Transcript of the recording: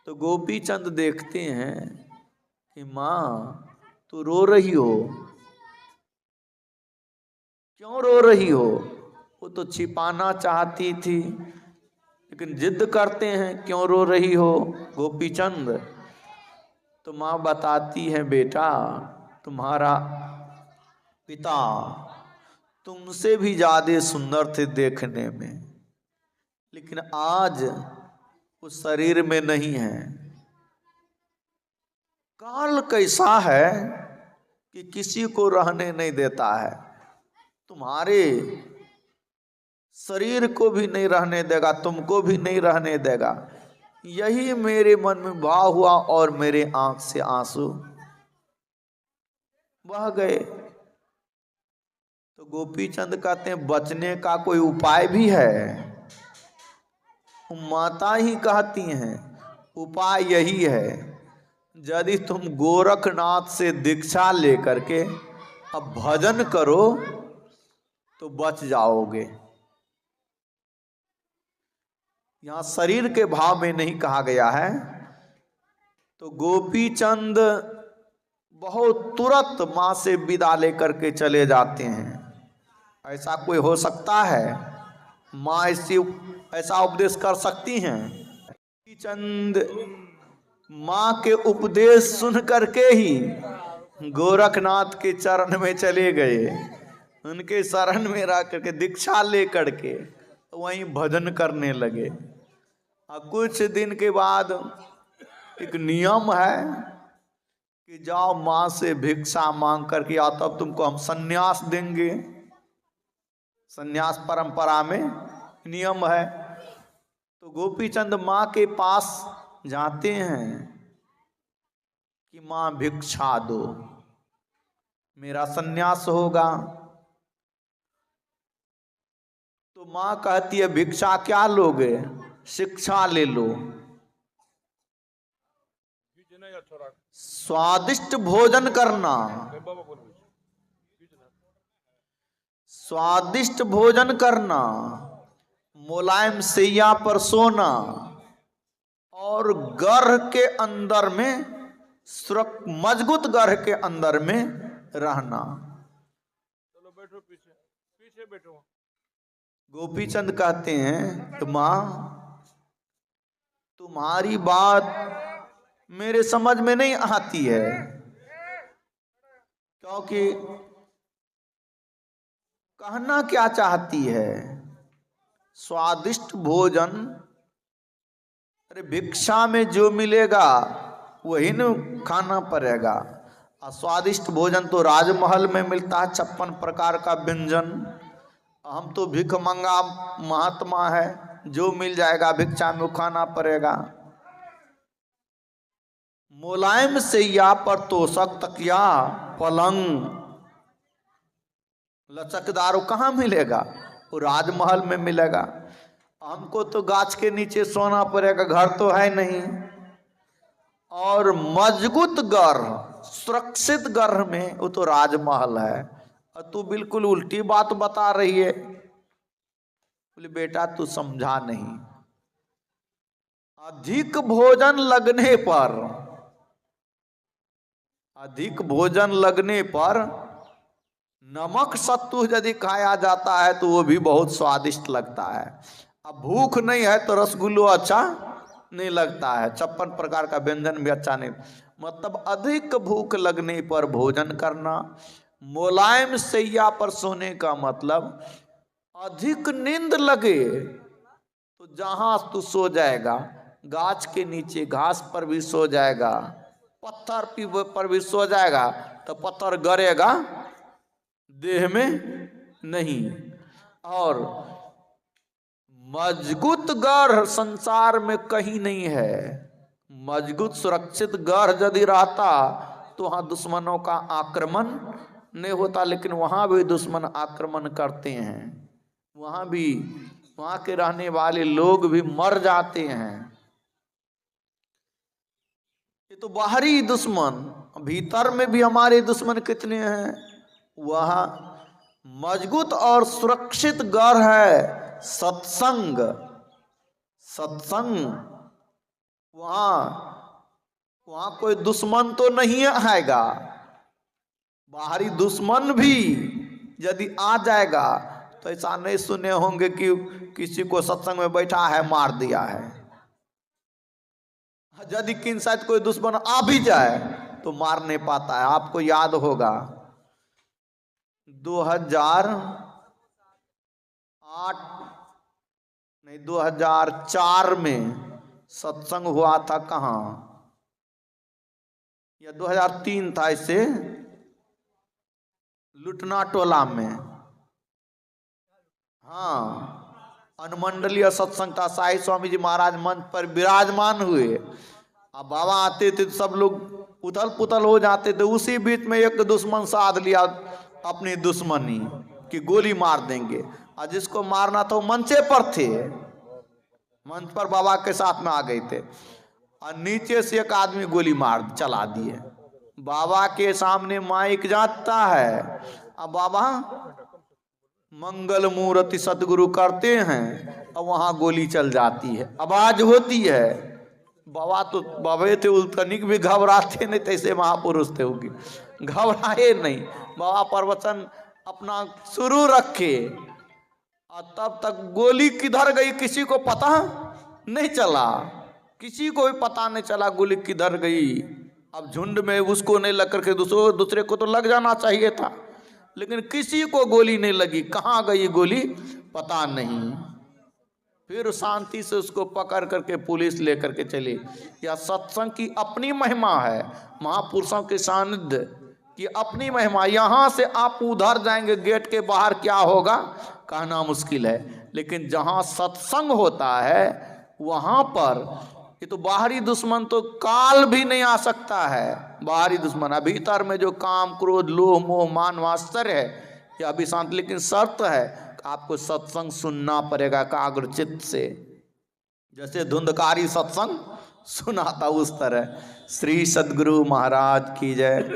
तो गोपी चंद देखते हैं कि माँ तू रो रही हो, क्यों रो रही हो? वो तो छिपाना चाहती थी, लेकिन जिद करते हैं क्यों रो रही हो गोपी चंद? तो माँ बताती है, बेटा तुम्हारा पिता तुमसे भी ज्यादा सुंदर थे देखने में, लेकिन आज उस शरीर में नहीं है। काल कैसा है कि किसी को रहने नहीं देता है, तुम्हारे शरीर को भी नहीं रहने देगा, तुमको भी नहीं रहने देगा। यही मेरे मन में भाव हुआ और मेरे आंख से आंसू बह गए। तो गोपी चंद कहते हैं बचने का कोई उपाय भी है? माता ही कहती हैं उपाय यही है, यदि तुम गोरखनाथ से दीक्षा लेकर के अब भजन करो तो बच जाओगे। यहां शरीर के भाव में नहीं कहा गया है। तो गोपी चंद बहुत तुरंत मां से विदा लेकर के चले जाते हैं। ऐसा कोई हो सकता है? मां ऐसा उपदेश कर सकती हैं? गोपी चंद मां के उपदेश सुन करके ही गोरखनाथ के चरण में चले गए, उनके शरण में रह करके दीक्षा ले करके वहीं भजन करने लगे। और कुछ दिन के बाद एक नियम है कि जाओ मां से भिक्षा मांग करके आओ, तब तुमको हम सन्यास देंगे। सन्यास परंपरा में नियम है। तो गोपी चंद मां के पास जाते हैं कि मां भिक्षा दो, मेरा सन्यास होगा। तो मां कहती है भिक्षा क्या लोगे? शिक्षा ले लो। स्वादिष्ट भोजन करना, स्वादिष्ट भोजन करना, मुलायम सैया पर सोना और गर्ह के अंदर में मजबूत गर्ह के अंदर में रहना। चलो बैठो, पीछे पीछे बैठो। गोपी चंद कहते हैं तो मां तुम्हारी बात मेरे समझ में नहीं आती है, क्योंकि कहना क्या चाहती है? स्वादिष्ट भोजन, अरे भिक्षा में जो मिलेगा वही न खाना पड़ेगा। और स्वादिष्ट भोजन तो राजमहल में मिलता है, 56 प्रकार का व्यंजन। हम तो भिख मंगा महात्मा है, जो मिल जाएगा भिक्षा में वो खाना पड़ेगा। मुलायम सैया पर तोशक तकिया पलंग लचकदार कहाँ मिलेगा? वो राजमहल में मिलेगा। हमको तो गाछ के नीचे सोना पड़ेगा, घर तो है नहीं। और मजबूत गर्ह, सुरक्षित गर्ह में वो तो राजमहल है। और तू बिल्कुल उल्टी बात बता रही है। बोले बेटा तू समझा नहीं। अधिक भोजन लगने पर, अधिक भोजन लगने पर नमक सत्तू यदि खाया जाता है तो वो भी बहुत स्वादिष्ट लगता है। अब भूख नहीं है तो रसगुल्लो अच्छा नहीं लगता है, 56 प्रकार का व्यंजन भी अच्छा नहीं। मतलब अधिक भूख लगने पर भोजन करना। मुलायम सैया पर सोने का मतलब अधिक नींद लगे तो जहां तू सो जाएगा, गाछ के नीचे घास पर भी सो जाएगा, पत्थर पर भी सो जाएगा, तो पत्थर गड़ेगा देह में नहीं। और मजबूत गर्ह संसार में कहीं नहीं है। मजबूत सुरक्षित गर्ह यदि रहता तो वहां दुश्मनों का आक्रमण नहीं होता, लेकिन वहां भी दुश्मन आक्रमण करते हैं, वहां भी वहां के रहने वाले लोग भी मर जाते हैं। ये तो बाहरी दुश्मन, भीतर में भी हमारे दुश्मन कितने हैं। वहां मजबूत और सुरक्षित गर्ह है सत्संग। सत्संग वहां कोई दुश्मन तो नहीं आएगा। बाहरी दुश्मन भी यदि आ जाएगा तो ऐसा नहीं सुने होंगे कि किसी को सत्संग में बैठा है मार दिया है। यदि किन शायद कोई दुश्मन आ भी जाए तो मार नहीं पाता है। आपको याद होगा 2004 में सत्संग हुआ था कहाँ, या 2003 था, इससे लुटना टोला में। हाँ, अनुमंडलीय सत्संग था। साई स्वामी जी महाराज मंच पर विराजमान हुए। अब बाबा आते थे तो सब लोग उथल पुथल हो जाते थे। उसी बीच में एक दुश्मन साध लिया अपनी दुश्मनी कि गोली मार देंगे, और जिसको मारना था वो मंचे पर थे, मंच पर बाबा के साथ में आ गए थे, और नीचे से एक आदमी गोली मार चला दिए। बाबा के सामने माइक जाता है, अब बाबा मंगल मूर्ति सदगुरु करते हैं और वहां गोली चल जाती है, आवाज होती है। बाबा तो बाबे थे, तनिक भी घबराते नहीं, तैसे महापुरुष थे, होगी घबराए नहीं। बाबा प्रवचन अपना शुरू रखे और तब तक गोली किधर गई किसी को पता नहीं चला, किसी को भी पता नहीं चला गोली किधर गई। अब झुंड में उसको नहीं लग करके दूसरे को तो लग जाना चाहिए था, लेकिन किसी को गोली नहीं लगी। कहाँ गई गोली पता नहीं। फिर शांति से उसको पकड़ करके पुलिस लेकर के चली। यह सत्संग की अपनी महिमा है, महापुरुषों के सानिध्य की अपनी महिमा। यहाँ से आप उधर जाएंगे गेट के बाहर क्या होगा कहना मुश्किल है, लेकिन जहाँ सत्संग होता है वहाँ पर ये तो बाहरी दुश्मन तो काल भी नहीं आ सकता है। बाहरी दुश्मन है, भीतर में जो काम क्रोध लोह मोह मान वास्तर है ये अभी शांत, लेकिन शर्त है आपको सत्संग सुनना पड़ेगा एकाग्रचित्त से, जैसे धुंधकारी सत्संग सुना था उस तरह। श्री सद्गुरु महाराज की जय।